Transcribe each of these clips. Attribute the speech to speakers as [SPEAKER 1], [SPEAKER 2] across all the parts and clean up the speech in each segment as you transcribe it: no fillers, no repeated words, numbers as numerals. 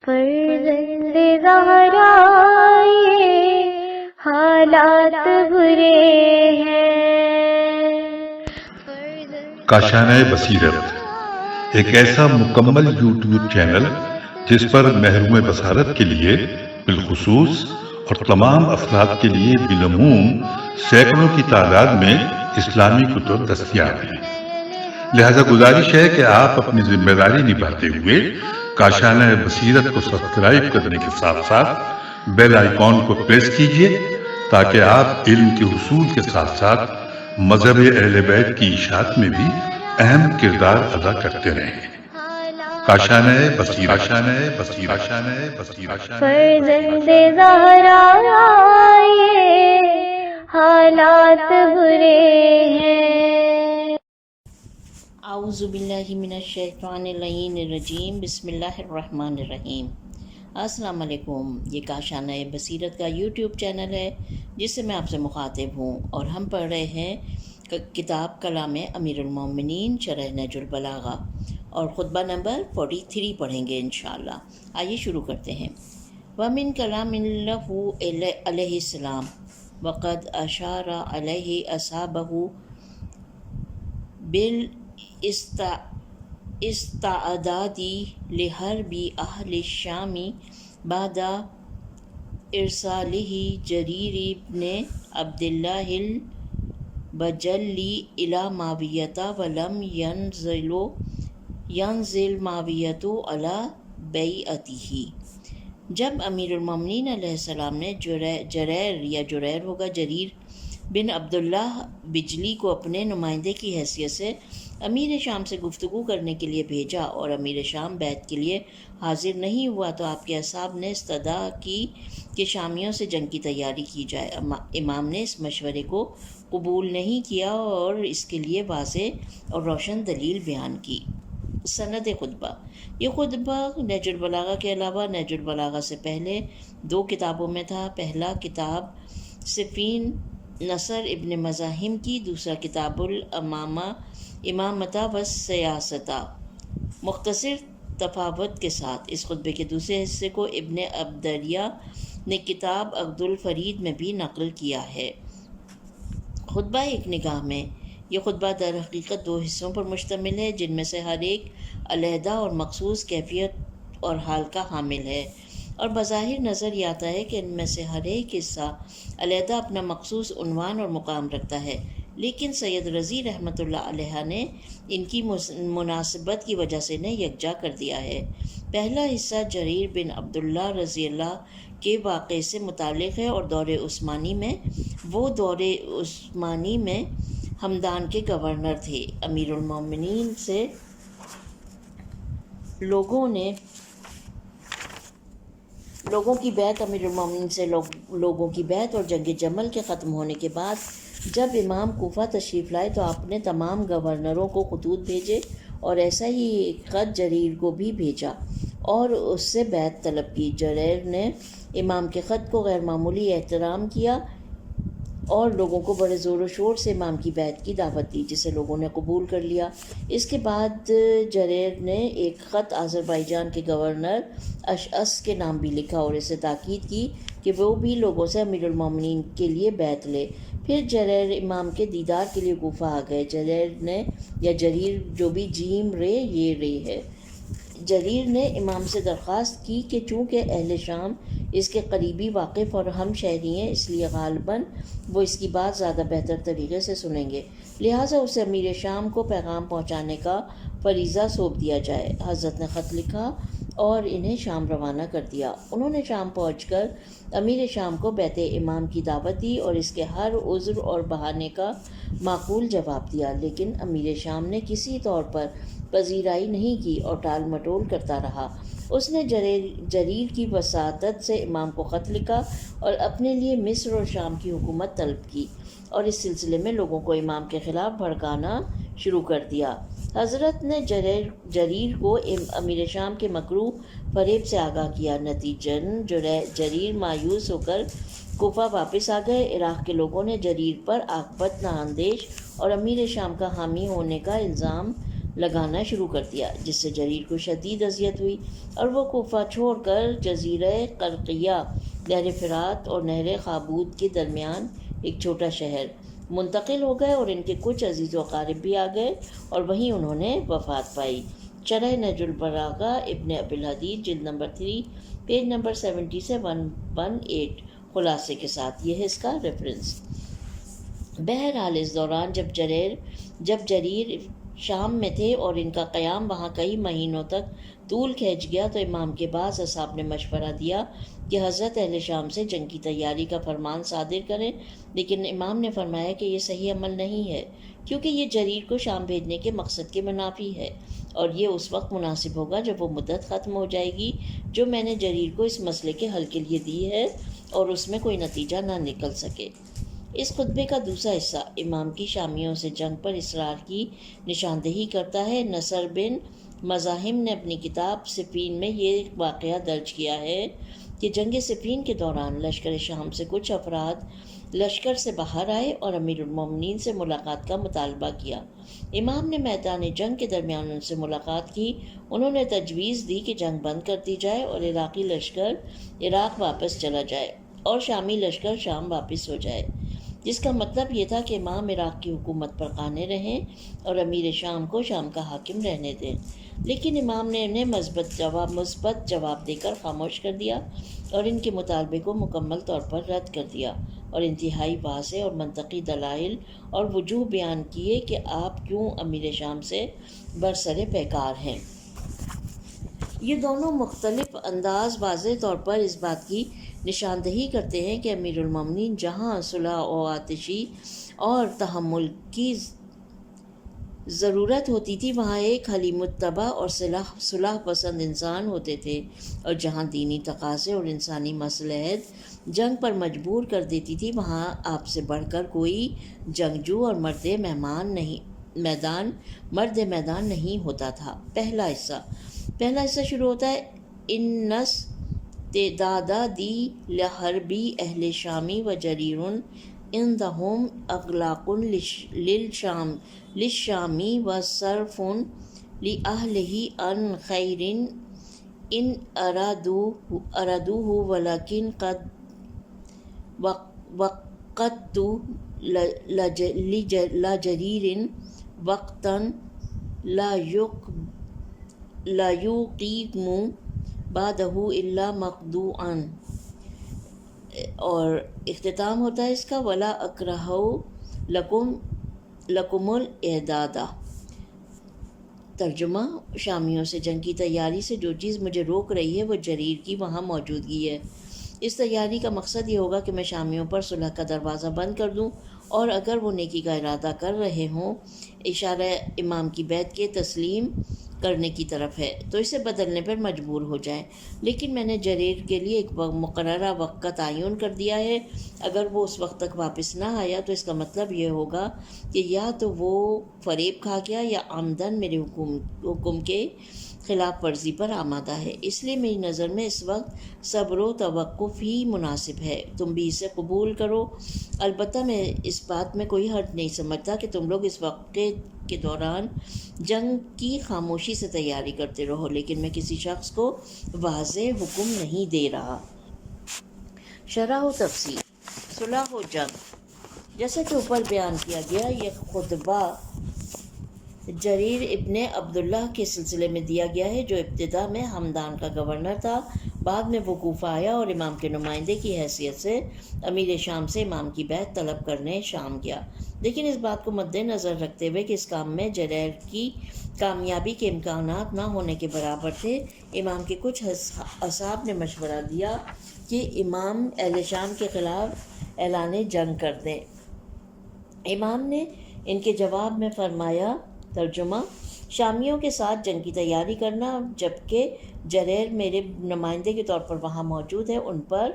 [SPEAKER 1] فرزند زہرا یہ حالات برے ہیں۔
[SPEAKER 2] کاشانۂ بصیرت ایک ایسا مکمل یوٹیوب چینل جس پر محروم بصارت کے لیے بالخصوص اور تمام افراد کے لیے بالعموم سینکڑوں کی تعداد میں اسلامی کتب دستیاب ہیں۔ لہذا گزارش ہے کہ آپ اپنی ذمہ داری نبھاتے ہوئے کاشانۂ بصیرت کو سبسکرائب کرنے کے ساتھ ساتھ بیل آئیکن کو پریس کیجیے تاکہ آپ علم کے حصول کے ساتھ ساتھ مذہب اہل بیت کی اشاعت میں بھی اہم کردار ادا کرتے رہیں۔ کاشانۂ بصیرت، کاشانۂ بصیرت، کاشانۂ بصیرت۔
[SPEAKER 1] فرزند زہرا یہ حالات برے ہیں۔
[SPEAKER 3] اعوذ باللہ من الشیطان اللعین الرجیم، بسم اللہ الرحمن الرحیم۔ السلام علیکم، یہ کاشانۂ بصیرت کا یوٹیوب چینل ہے جس سے میں آپ سے مخاطب ہوں، اور ہم پڑھ رہے ہیں کتاب کلام امیر المومنین شرح نہج البلاغہ، اور خطبہ نمبر 43 پڑھیں گے انشاءاللہ۔ آئیے شروع کرتے ہیں۔ وَمِن کلام اللہ علیہ السلام وقد اشار علیہ اصحابہ بالاستعداد لحرب اہل الشام بعد ارسالہ جریر بن عبد اللہ البجلی الی معاویۃ ولم ينزل معاویۃ علی بیعتہ۔ جب امیر المومنین علیہ السلام نے جریر بن عبداللہ بجلی کو اپنے نمائندے کی حیثیت سے امیر شام سے گفتگو کرنے کے لیے بھیجا اور امیر شام بیعت کے لیے حاضر نہیں ہوا، تو آپ کے اصحاب نے استدعا کی کہ شامیوں سے جنگ کی تیاری کی جائے۔ امام نے اس مشورے کو قبول نہیں کیا اور اس کے لیے واضح اور روشن دلیل بیان کی۔ سند خطبہ، یہ خطبہ نہج البلاغہ کے علاوہ نہج البلاغہ سے پہلے 2 کتابوں میں تھا۔ پہلا کتاب صفین نصر ابن مزاحم کی، دوسرا کتاب الامامۃ والسیاستہ، مختصر تفاوت کے ساتھ۔ اس خطبے کے دوسرے حصے کو ابن عبدریہ نے کتاب عقد الفرید میں بھی نقل کیا ہے۔ خطبہ ایک نگاہ میں، یہ خطبہ در حقیقت 2 حصوں پر مشتمل ہے، جن میں سے ہر ایک علیحدہ اور مخصوص کیفیت اور حال کا حامل ہے، اور بظاہر نظر یہ آتا ہے کہ ان میں سے ہر ایک حصہ علیحدہ اپنا مخصوص عنوان اور مقام رکھتا ہے، لیکن سید رضی رحمۃ اللہ علیہ نے ان کی مناسبت کی وجہ سے انہیں یکجا کر دیا ہے۔ پہلا حصہ جریر بن عبداللہ رضی اللہ کے واقعے سے متعلق ہے، اور دور عثمانی میں ہمدان کے گورنر تھے۔ امیر المومنین سے لوگوں کی بیعت اور جنگ جمل کے ختم ہونے کے بعد جب امام کوفہ تشریف لائے تو آپ نے تمام گورنروں کو خطوط بھیجے، اور ایسا ہی ایک خط جریر کو بھی بھیجا اور اس سے بیعت طلب کی۔ جریر نے امام کے خط کو غیر معمولی احترام کیا اور لوگوں کو بڑے زور و شور سے امام کی بیعت کی دعوت دی، جسے لوگوں نے قبول کر لیا۔ اس کے بعد جریر نے ایک خط آذربائیجان کے گورنر اشعث کے نام بھی لکھا اور اسے تاکید کی کہ وہ بھی لوگوں سے امیر المومنین کے لیے بیعت لے۔ پھر جریر امام کے دیدار کے لیے کوفہ آ گئے۔ جریر جو بھی جیم رے یہ رے ہے، جریر نے امام سے درخواست کی کہ چونکہ اہل شام اس کے قریبی واقف اور ہم شہری ہیں، اس لیے غالباً وہ اس کی بات زیادہ بہتر طریقے سے سنیں گے، لہٰذا اسے امیر شام کو پیغام پہنچانے کا فریضہ سونپ دیا جائے۔ حضرت نے خط لکھا اور انہیں شام روانہ کر دیا۔ انہوں نے شام پہنچ کر امیر شام کو بیعت امام کی دعوت دی اور اس کے ہر عذر اور بہانے کا معقول جواب دیا، لیکن امیر شام نے کسی طور پر پذیرائی نہیں کی اور ٹال مٹول کرتا رہا۔ اس نے جریر کی وساطت سے امام کو خط لکھا اور اپنے لیے مصر اور شام کی حکومت طلب کی، اور اس سلسلے میں لوگوں کو امام کے خلاف بھڑکانا شروع کر دیا۔ حضرت نے جریر کو امیر شام کے مکروہ فریب سے آگاہ کیا۔ نتیجتاً جریر مایوس ہو کر کوفہ واپس آ گئے۔ عراق کے لوگوں نے جریر پر عاقبت نااندیش اور امیر شام کا حامی ہونے کا الزام لگانا شروع کر دیا، جس سے جریر کو شدید اذیت ہوئی اور وہ کوفہ چھوڑ کر جزیرہ قرقیہ، نہر فرات اور نہر خابود کے درمیان ایک چھوٹا شہر منتقل ہو گئے، اور ان کے کچھ عزیز و اقارب بھی آ گئے اور وہیں انہوں نے وفات پائی۔ شرح نہج البلاغہ ابن ابی الحدید جلد نمبر 3 پیج نمبر 70 سے 118 خلاصے کے ساتھ، یہ ہے اس کا ریفرنس۔ بہرحال اس دوران جب جریر شام میں تھے اور ان کا قیام وہاں کئی مہینوں تک طول کھینچ گیا، تو امام کے بعض اصحاب نے مشورہ دیا کہ حضرت اہل شام سے جنگ کی تیاری کا فرمان صادر کریں، لیکن امام نے فرمایا کہ یہ صحیح عمل نہیں ہے، کیونکہ یہ جریر کو شام بھیجنے کے مقصد کے منافی ہے، اور یہ اس وقت مناسب ہوگا جب وہ مدت ختم ہو جائے گی جو میں نے جریر کو اس مسئلے کے حل کے لیے دی ہے اور اس میں کوئی نتیجہ نہ نکل سکے۔ اس خطبے کا دوسرا حصہ امام کی شامیوں سے جنگ پر اصرار کی نشاندہی کرتا ہے۔ نصر بن مزاحم نے اپنی کتاب صفین میں یہ واقعہ درج کیا ہے کہ جنگ صفین کے دوران لشکر شام سے کچھ افراد لشکر سے باہر آئے اور امیر المومنین سے ملاقات کا مطالبہ کیا۔ امام نے میدان جنگ کے درمیان ان سے ملاقات کی۔ انہوں نے تجویز دی کہ جنگ بند کر دی جائے اور عراقی لشکر عراق واپس چلا جائے اور شامی لشکر شام واپس ہو جائے، جس کا مطلب یہ تھا کہ امام عراق کی حکومت پر قانے رہیں اور امیر شام کو شام کا حاکم رہنے دیں، لیکن امام نے انہیں مثبت جواب دے کر خاموش کر دیا اور ان کے مطالبے کو مکمل طور پر رد کر دیا، اور انتہائی واضح اور منطقی دلائل اور وجوہ بیان کیے کہ آپ کیوں امیر شام سے برسر پیکار ہیں۔ یہ دونوں مختلف انداز واضح طور پر اس بات کی نشاندہی کرتے ہیں کہ امیر المومنین جہاں صلح و آتشی اور تحمل کی ضرورت ہوتی تھی وہاں ایک حلیم الطبع اور صلح پسند انسان ہوتے تھے، اور جہاں دینی تقاضے اور انسانی مصلحت جنگ پر مجبور کر دیتی تھی وہاں آپ سے بڑھ کر کوئی جنگجو اور مرد میدان نہیں ہوتا تھا۔ پہلا حصہ شروع ہوتا ہے انس تعدادہ دی لحربی اہل شامی و جریرن عندہم اغلاق للشامی و صرف لأہلہ عن خیر ان ارادوہ ولکن قد وقت لجریر وقتا لا یقیم بعدہ الا مخدوعا، اور اختتام ہوتا ہے اس کا ولا اکرہ لکم الاعداد۔ ترجمہ: شامیوں سے جنگ کی تیاری سے جو چیز مجھے روک رہی ہے وہ جریر کی وہاں موجودگی ہے۔ اس تیاری کا مقصد یہ ہوگا کہ میں شامیوں پر صلح کا دروازہ بند کر دوں، اور اگر وہ نیکی کا ارادہ کر رہے ہوں، اشارہ امام کی بیعت کے تسلیم کرنے کی طرف ہے، تو اسے بدلنے پر مجبور ہو جائیں، لیکن میں نے جریر کے لیے ایک مقررہ وقت کا تعین کر دیا ہے۔ اگر وہ اس وقت تک واپس نہ آیا تو اس کا مطلب یہ ہوگا کہ یا تو وہ فریب کھا گیا یا عمدن میرے حکم کے خلاف ورزی پر آمادہ ہے۔ اس لیے میری نظر میں اس وقت صبر و توقف ہی مناسب ہے۔ تم بھی اسے قبول کرو۔ البتہ میں اس بات میں کوئی حرج نہیں سمجھتا کہ تم لوگ اس واقعے کے دوران جنگ کی خاموشی سے تیاری کرتے رہو، لیکن میں کسی شخص کو واضح حکم نہیں دے رہا۔ شرح و تفصیل: صلح و جنگ۔ جیسا کہ اوپر بیان کیا گیا، یہ خطبہ جریر ابن عبداللہ کے سلسلے میں دیا گیا ہے، جو ابتدا میں ہمدان کا گورنر تھا۔ بعد میں وہ کوفہ آیا اور امام کے نمائندے کی حیثیت سے امیر شام سے امام کی بیعت طلب کرنے شام گیا، لیکن اس بات کو مد نظر رکھتے ہوئے کہ اس کام میں جریر کی کامیابی کے امکانات نہ ہونے کے برابر تھے، امام کے کچھ اصحاب نے مشورہ دیا کہ امام اہل شام کے خلاف اعلان جنگ کر دیں۔ امام نے ان کے جواب میں فرمایا، ترجمہ: شامیوں کے ساتھ جنگ کی تیاری کرنا جبکہ جریر میرے نمائندے کے طور پر وہاں موجود ہے ان پر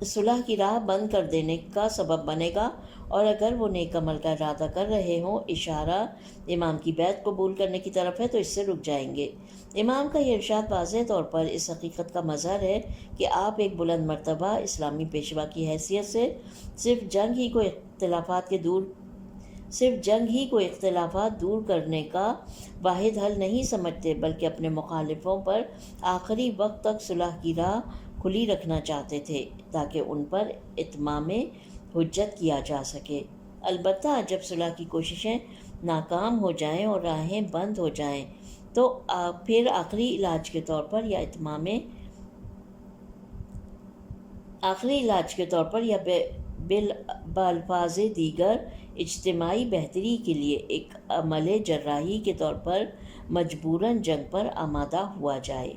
[SPEAKER 3] صلح کی راہ بند کر دینے کا سبب بنے گا، اور اگر وہ نیک عمل کا ارادہ کر رہے ہوں، اشارہ امام کی بیعت قبول کرنے کی طرف ہے، تو اس سے رک جائیں گے۔ امام کا یہ ارشاد واضح طور پر اس حقیقت کا مظہر ہے کہ آپ ایک بلند مرتبہ اسلامی پیشوا کی حیثیت سے صرف جنگ ہی کو اختلافات کے دور صرف جنگ ہی کو اختلافات دور کرنے کا واحد حل نہیں سمجھتے، بلکہ اپنے مخالفوں پر آخری وقت تک صلح کی راہ کھلی رکھنا چاہتے تھے تاکہ ان پر اتمام حجت کیا جا سکے۔ البتہ جب صلح کی کوششیں ناکام ہو جائیں اور راہیں بند ہو جائیں تو پھر آخری علاج کے طور پر یا بالفاظ دیگر اجتماعی بہتری کے لیے ایک عمل جراحی کے طور پر مجبوراً جنگ پر آمادہ ہوا جائے۔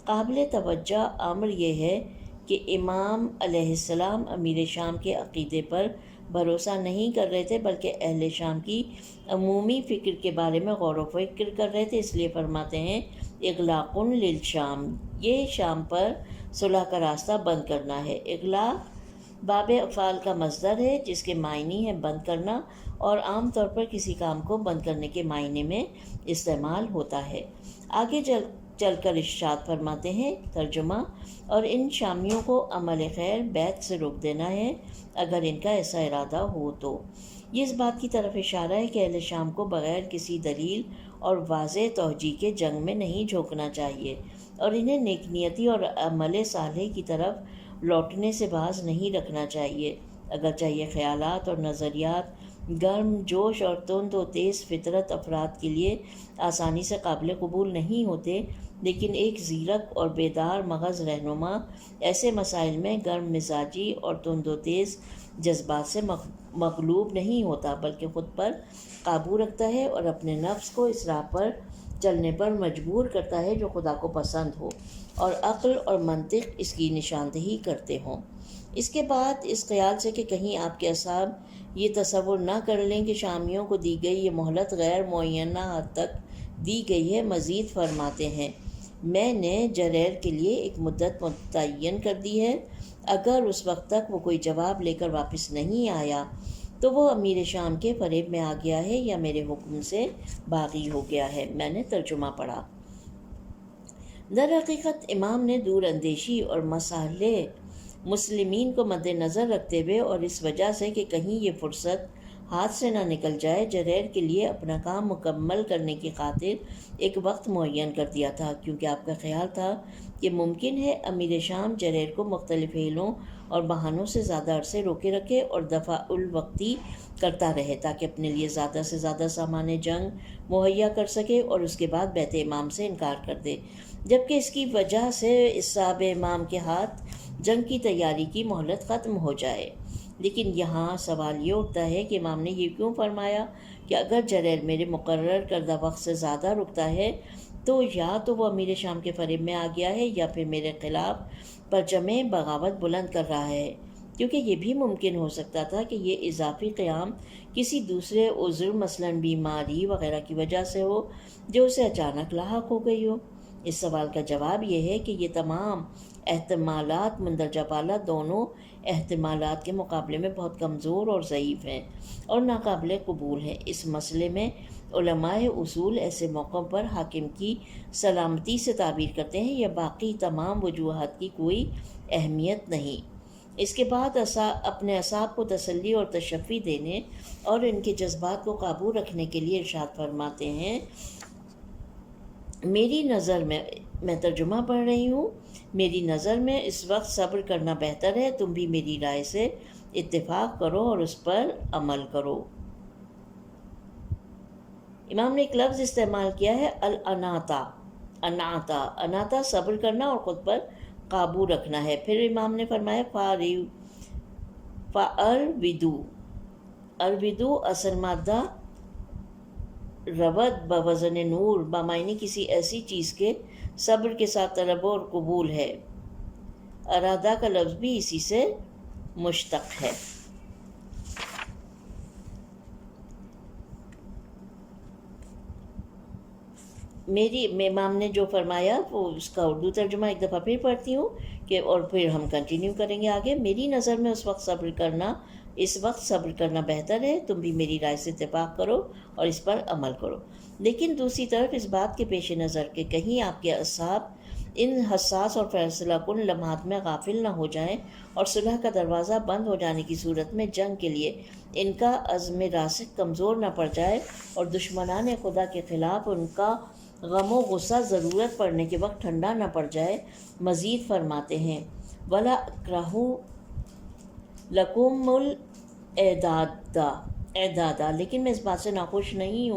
[SPEAKER 3] قابل توجہ امر یہ ہے کہ امام علیہ السلام امیر شام کے عقیدے پر بھروسہ نہیں کر رہے تھے، بلکہ اہل شام کی عمومی فکر کے بارے میں غور و فکر کر رہے تھے۔ اس لیے فرماتے ہیں اغلاق للشام، یہ شام پر صلح کا راستہ بند کرنا ہے۔ اغلاق باب افعال کا مصدر ہے جس کے معنی ہے بند کرنا، اور عام طور پر کسی کام کو بند کرنے کے معنی میں استعمال ہوتا ہے۔ آگے چل کر ارشاد فرماتے ہیں ترجمہ، اور ان شامیوں کو عمل خیر بیعت سے روک دینا ہے اگر ان کا ایسا ارادہ ہو تو۔ یہ اس بات کی طرف اشارہ ہے کہ اہل شام کو بغیر کسی دلیل اور واضح توجیہ کے جنگ میں نہیں جھونکنا چاہیے، اور انہیں نیک نیتی اور عمل صالح کی طرف لوٹنے سے باز نہیں رکھنا چاہیے۔ اگرچہ یہ خیالات اور نظریات گرم جوش اور تند و تیز فطرت افراد کے لیے آسانی سے قابل قبول نہیں ہوتے، لیکن ایک زیرک اور بیدار مغز رہنما ایسے مسائل میں گرم مزاجی اور تند و تیز جذبات سے مغلوب نہیں ہوتا، بلکہ خود پر قابو رکھتا ہے اور اپنے نفس کو اس راہ پر چلنے پر مجبور کرتا ہے جو خدا کو پسند ہو، اور عقل اور منطق اس کی نشاندہی کرتے ہوں۔ اس کے بعد اس خیال سے کہ کہیں آپ کے اصحاب یہ تصور نہ کر لیں کہ شامیوں کو دی گئی یہ مہلت غیر معینہ حد تک دی گئی ہے، مزید فرماتے ہیں میں نے جریر کے لیے ایک مدت متعین کر دی ہے، اگر اس وقت تک وہ کوئی جواب لے کر واپس نہیں آیا تو وہ امیر شام کے فریب میں آ گیا ہے یا میرے حکم سے باغی ہو گیا ہے۔ میں نے ترجمہ پڑھا۔ در حقیقت امام نے دور اندیشی اور مصالح مسلمین کو مد نظر رکھتے ہوئے اور اس وجہ سے کہ کہیں یہ فرصت ہاتھ سے نہ نکل جائے، جریر کے لیے اپنا کام مکمل کرنے کی خاطر ایک وقت معین کر دیا تھا، کیونکہ آپ کا خیال تھا کہ ممکن ہے امیر شام جریر کو مختلف حیلوں اور بہانوں سے زیادہ عرصے روکے رکھے اور دفع الوقتی کرتا رہے تاکہ اپنے لیے زیادہ سے زیادہ سامان جنگ مہیا کر سکے اور اس کے بعد بیعت امام سے انکار کر دے، جبکہ اس کی وجہ سے اصحاب امام کے ہاتھ جنگ کی تیاری کی مہلت ختم ہو جائے۔ لیکن یہاں سوال یہ اٹھتا ہے کہ امام نے یہ کیوں فرمایا کہ اگر جریر میرے مقرر کردہ وقت سے زیادہ رکتا ہے تو یا تو وہ امیر شام کے فریب میں آ گیا ہے یا پھر میرے خلاف پرچم بغاوت بلند کر رہا ہے، کیونکہ یہ بھی ممکن ہو سکتا تھا کہ یہ اضافی قیام کسی دوسرے عذر مثلاً بیماری وغیرہ کی وجہ سے ہو جو اسے اچانک لاحق ہو گئی ہو۔ اس سوال کا جواب یہ ہے کہ یہ تمام احتمالات مندرجہ بالا دونوں احتمالات کے مقابلے میں بہت کمزور اور ضعیف ہیں اور ناقابل قبول ہیں۔ اس مسئلے میں علماء اصول ایسے موقعوں پر حاکم کی سلامتی سے تعبیر کرتے ہیں یا باقی تمام وجوہات کی کوئی اہمیت نہیں۔ اس کے بعد اپنے اعصاب کو تسلی اور تشفی دینے اور ان کے جذبات کو قابو رکھنے کے لیے ارشاد فرماتے ہیں میری نظر میں ترجمہ پڑھ رہی ہوں، میری نظر میں اس وقت صبر کرنا بہتر ہے، تم بھی میری رائے سے اتفاق کرو اور اس پر عمل کرو۔ امام نے ایک لفظ استعمال کیا ہے الاناتا، اناتا صبر کرنا اور خود پر قابو رکھنا ہے۔ پھر امام نے فرمایا اروِدو اصل مادہ رود بوزن نور بمعنی کسی ایسی چیز کے صبر کے ساتھ طلب اور قبول ہے۔ ارادہ کا لفظ بھی اسی سے مشتق ہے۔ امام نے جو فرمایا وہ اس کا اردو ترجمہ ایک دفعہ پھر پڑھتی ہوں کہ اور پھر ہم کنٹینیو کریں گے آگے۔ میری نظر میں اس وقت صبر کرنا بہتر ہے، تم بھی میری رائے سے اتفاق کرو اور اس پر عمل کرو۔ لیکن دوسری طرف اس بات کے پیش نظر کہ کہیں آپ کے اصحاب ان حساس اور فیصلہ کن لمحات میں غافل نہ ہو جائیں اور صلح کا دروازہ بند ہو جانے کی صورت میں جنگ کے لیے ان کا عزم راسخ کمزور نہ پڑ جائے اور دشمنان خدا کے خلاف ان کا غم و غصہ ضرورت پڑنے کے وقت ٹھنڈا نہ پڑ جائے۔ مزید فرماتے ہیں وَلَا أَكْرَهُ لَكُمُ الْإِعْدَادَ، لیکن میں اس بات سے ناخوش نہیں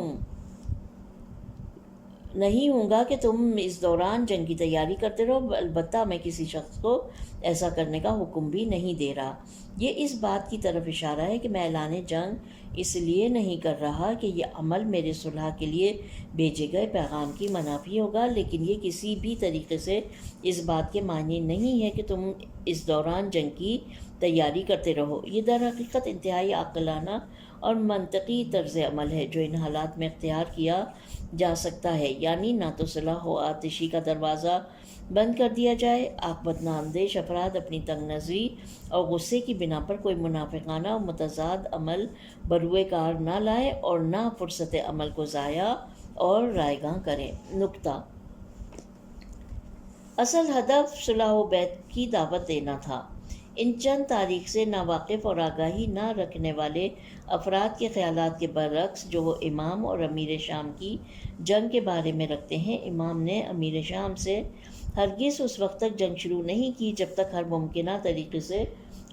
[SPEAKER 3] ہوں گا کہ تم اس دوران جنگ کی تیاری کرتے رہو، البتہ میں کسی شخص کو ایسا کرنے کا حکم بھی نہیں دے رہا۔ یہ اس بات کی طرف اشارہ ہے کہ میں اعلان جنگ اس لیے نہیں کر رہا کہ یہ عمل میرے صلح کے لیے بھیجے گئے پیغام کی منافی ہوگا، لیکن یہ کسی بھی طریقے سے اس بات کے معنی نہیں ہے کہ تم اس دوران جنگ کی تیاری کرتے رہو۔ یہ در حقیقت انتہائی عاقلانہ اور منطقی طرز عمل ہے جو ان حالات میں اختیار کیا جا سکتا ہے، یعنی نہ تو صلح و آتشی کا دروازہ بند کر دیا جائے، عاقبت نااندیش افراد اپنی تنگ نظری اور غصے کی بنا پر کوئی منافقانہ و متضاد عمل بروئے کار نہ لائیں اور نہ فرصت عمل کو ضائع اور رائیگاں کریں۔ نکتہ: اصل ہدف صلح و بیعت کی دعوت دینا تھا۔ ان چند تاریخ سے ناواقف اور آگاہی نہ رکھنے والے افراد کے خیالات کے برعکس جو وہ امام اور امیر شام کی جنگ کے بارے میں رکھتے ہیں، امام نے امیر شام سے ہرگز اس وقت تک جنگ شروع نہیں کی جب تک ہر ممکنہ طریقے سے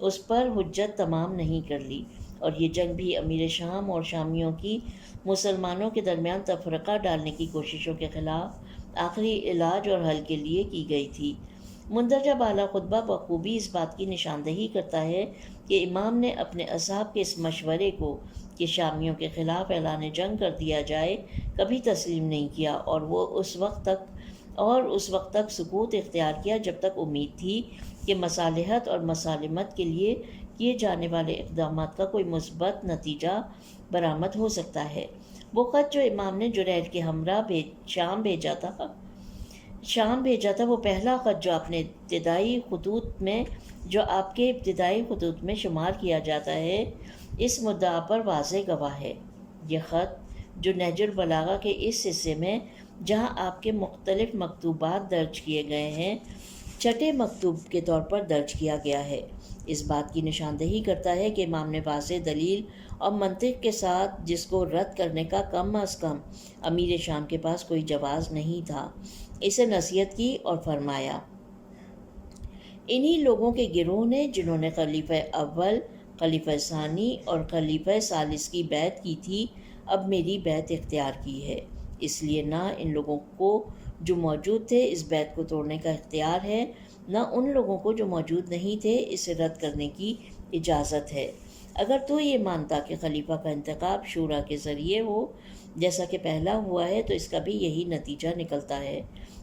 [SPEAKER 3] اس پر حجت تمام نہیں کر لی، اور یہ جنگ بھی امیر شام اور شامیوں کی مسلمانوں کے درمیان تفرقہ ڈالنے کی کوششوں کے خلاف آخری علاج اور حل کے لیے کی گئی تھی۔ مندرجہ بالا خطبہ بخوبی اس بات کی نشاندہی کرتا ہے کہ امام نے اپنے اصحاب کے اس مشورے کو کہ شامیوں کے خلاف اعلان جنگ کر دیا جائے کبھی تسلیم نہیں کیا، اور وہ اس وقت تک سکوت اختیار کیا جب تک امید تھی کہ مصالحت اور مسالمت کے لیے کیے جانے والے اقدامات کا کوئی مثبت نتیجہ برآمد ہو سکتا ہے۔ وہ خط جو امام نے جریل کے ہمراہ شام بھیجا تھا وہ پہلا خط جو آپ کے ابتدائی خطوط میں شمار کیا جاتا ہے، اس مدعا پر واضح گواہ ہے۔ یہ خط جو نہج البلاغہ کے اس حصے میں جہاں آپ کے مختلف مکتوبات درج کیے گئے ہیں، چھٹے مکتوب کے طور پر درج کیا گیا ہے، اس بات کی نشاندہی کرتا ہے کہ امام نے واضح دلیل اور منطق کے ساتھ، جس کو رد کرنے کا کم از کم امیر شام کے پاس کوئی جواز نہیں تھا، اسے نصیحت کی اور فرمایا: انہی لوگوں کے گروہ نے جنہوں نے خلیفہ اول، خلیفہ ثانی اور خلیفہ ثالث کی بیعت کی تھی، اب میری بیعت اختیار کی ہے، اس لیے نہ ان لوگوں کو جو موجود تھے اس بیعت کو توڑنے کا اختیار ہے، نہ ان لوگوں کو جو موجود نہیں تھے اسے رد کرنے کی اجازت ہے۔ اگر تو یہ مانتا کہ خلیفہ کا انتخاب شورا کے ذریعے ہو جیسا کہ پہلا ہوا ہے تو اس کا بھی یہی نتیجہ نکلتا ہے۔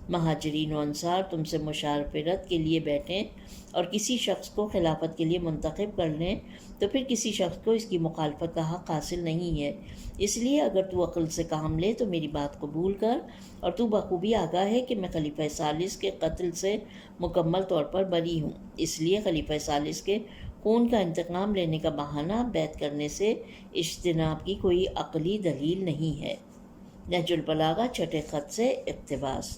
[SPEAKER 3] مہاجرین و انصار تم سے مشاورت کے لیے بیٹھیں اور کسی شخص کو خلافت کے لیے منتخب کر لیں تو پھر کسی شخص کو اس کی مخالفت کا حق حاصل نہیں ہے۔ اس لیے اگر تو عقل سے کام لے تو میری بات قبول کر، اور تو بخوبی آگاہ ہے کہ میں خلیفہ ثالث کے قتل سے مکمل طور پر بری ہوں، اس لیے خلیفہ ثالث کے خون کا انتقام لینے کا بہانہ بیعت کرنے سے اجتناب کی کوئی عقلی دلیل نہیں ہے۔ نہج البلاغہ چھٹے خط سے اقتباس۔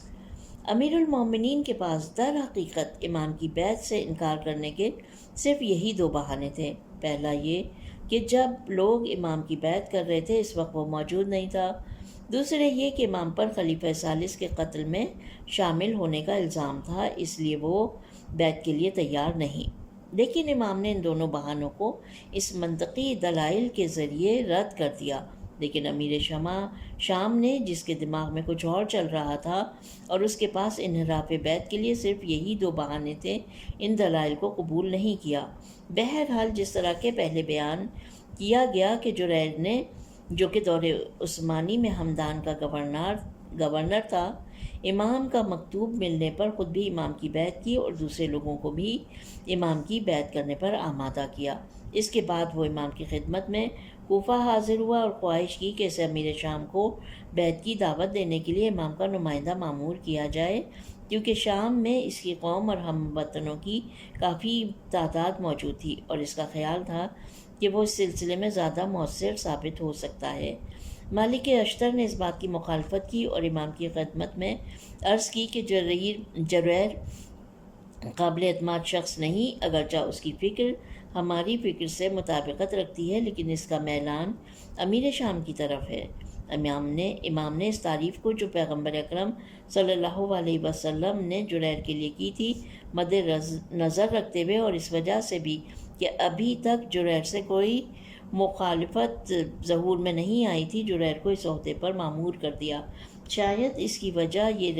[SPEAKER 3] امیر المومنین کے پاس در حقیقت امام کی بیعت سے انکار کرنے کے صرف یہی دو بہانے تھے۔ پہلا یہ کہ جب لوگ امام کی بیعت کر رہے تھے اس وقت وہ موجود نہیں تھا، دوسرے یہ کہ امام پر خلیفہ ثالث کے قتل میں شامل ہونے کا الزام تھا، اس لیے وہ بیعت کے لیے تیار نہیں۔ لیکن امام نے ان دونوں بہانوں کو اس منطقی دلائل کے ذریعے رد کر دیا، لیکن امیر شام نے، جس کے دماغ میں کچھ اور چل رہا تھا اور اس کے پاس انحراف بیعت کے لیے صرف یہی دو بہانے تھے، ان دلائل کو قبول نہیں کیا۔ بہرحال جس طرح کے پہلے بیان کیا گیا کہ جریل نے، جو کہ دور عثمانی میں ہمدان کا گورنر تھا، امام کا مکتوب ملنے پر خود بھی امام کی بیعت کی اور دوسرے لوگوں کو بھی امام کی بیعت کرنے پر آمادہ کیا۔ اس کے بعد وہ امام کی خدمت میں کوفہ حاضر ہوا اور خواہش کی کہ اسے امیر شام کو بیعت کی دعوت دینے کے لیے امام کا نمائندہ مامور کیا جائے، کیونکہ شام میں اس کی قوم اور ہم وطنوں کی کافی تعداد موجود تھی اور اس کا خیال تھا کہ وہ اس سلسلے میں زیادہ مؤثر ثابت ہو سکتا ہے۔ مالک اشتر نے اس بات کی مخالفت کی اور امام کی خدمت میں عرض کی کہ جریر قابل اعتماد شخص نہیں، اگرچہ اس کی فکر ہماری فکر سے مطابقت رکھتی ہے، لیکن اس کا میلان امیر شام کی طرف ہے۔ امام نے اس تعریف کو جو پیغمبر اکرم صلی اللہ علیہ وسلم نے جریر کے لیے کی تھی مد نظر رکھتے ہوئے، اور اس وجہ سے بھی کہ ابھی تک جریر سے کوئی مخالفت ظہور میں نہیں آئی تھی، جریر کو اس عہدے پر مامور کر دیا۔ شاید اس کی وجہ یہ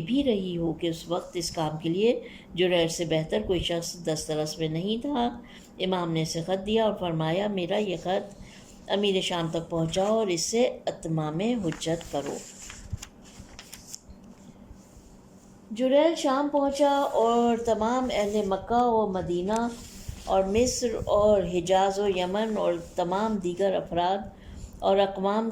[SPEAKER 3] بھی رہی ہو کہ اس وقت اس کام کے لیے جریر سے بہتر کوئی شخص دسترس میں نہیں تھا۔ امام نے اسے خط دیا اور فرمایا، میرا یہ خط امیر شام تک پہنچاؤ اور اس سے اتمام حجت کرو۔ جریر شام پہنچا اور تمام اہل مکہ و مدینہ اور مصر اور حجاز و یمن اور تمام دیگر افراد اور اقوام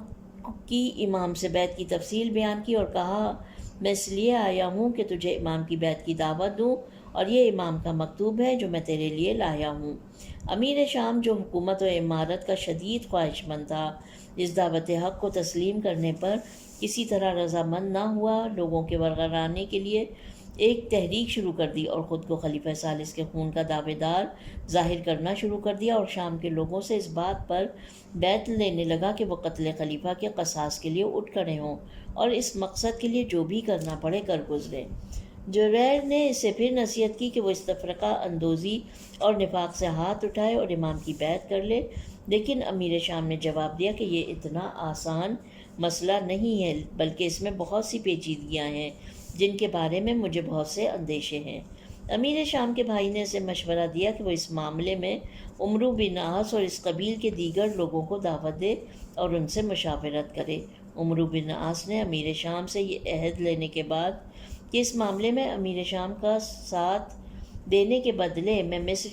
[SPEAKER 3] کی امام سے بیعت کی تفصیل بیان کی اور کہا، میں اس لیے آیا ہوں کہ تجھے امام کی بیعت کی دعوت دوں، اور یہ امام کا مکتوب ہے جو میں تیرے لیے لایا ہوں۔ امیر شام جو حکومت و امارت کا شدید خواہش مند تھا، اس دعوت حق کو تسلیم کرنے پر کسی طرح رضامند نہ ہوا، لوگوں کے ورگلانے کے لیے ایک تحریک شروع کر دی اور خود کو خلیفہ ثالث کے خون کا دعوے دار ظاہر کرنا شروع کر دیا، اور شام کے لوگوں سے اس بات پر بیعت لینے لگا کہ وہ قتل خلیفہ کے قصاص کے لیے اٹھ کھڑے ہوں اور اس مقصد کے لیے جو بھی کرنا پڑے کر گزریں۔ جریر نے اسے پھر نصیحت کی کہ وہ اس تفرقہ اندوزی اور نفاق سے ہاتھ اٹھائے اور امام کی بیعت کر لے، لیکن امیر شام نے جواب دیا کہ یہ اتنا آسان مسئلہ نہیں ہے، بلکہ اس میں بہت سی پیچیدگیاں ہیں جن کے بارے میں مجھے بہت سے اندیشے ہیں۔ امیر شام کے بھائی نے اسے مشورہ دیا کہ وہ اس معاملے میں عمرو بن عاص اور اس قبیل کے دیگر لوگوں کو دعوت دے اور ان سے مشاورت کرے۔ عمرو بن عاص نے امیر شام سے یہ عہد لینے کے بعد کہ اس معاملے میں امیر شام کا ساتھ دینے کے بدلے میں مصر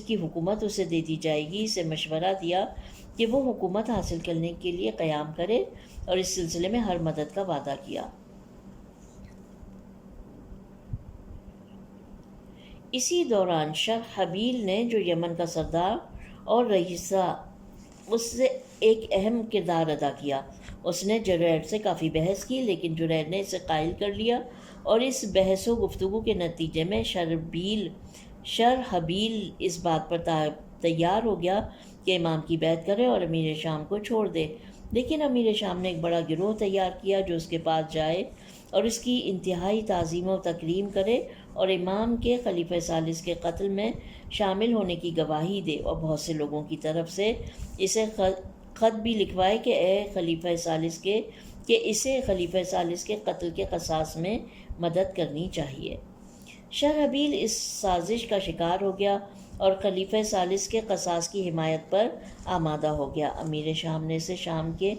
[SPEAKER 3] کی حکومت اسے دے دی جائے گی، اسے مشورہ دیا کہ وہ حکومت حاصل کرنے کے لیے قیام کرے اور اس سلسلے میں ہر مدد کا وعدہ کیا۔ اسی دوران شرحبیل نے جو یمن کا سردار اور رئیس تھا اس سے ایک اہم کردار ادا کیا۔ اس نے جریر سے کافی بحث کی، لیکن جریر نے اسے قائل کر لیا، اور اس بحث و گفتگو کے نتیجے میں شرحبیل اس بات پر تیار ہو گیا کہ امام کی بیعت کرے اور امیر شام کو چھوڑ دے، لیکن امیر شام نے ایک بڑا گروہ تیار کیا جو اس کے پاس جائے اور اس کی انتہائی تعظیم و تکریم کرے اور امام کے خلیفہ ثالث کے قتل میں شامل ہونے کی گواہی دے، اور بہت سے لوگوں کی طرف سے اسے خط بھی لکھوائے کہ اسے خلیفہ ثالث کے قتل کے قصاص میں مدد کرنی چاہیے۔ شرحبیل اس سازش کا شکار ہو گیا اور خلیفہ ثالث کے قصاص کی حمایت پر آمادہ ہو گیا۔ امیر شام نے اسے شام کے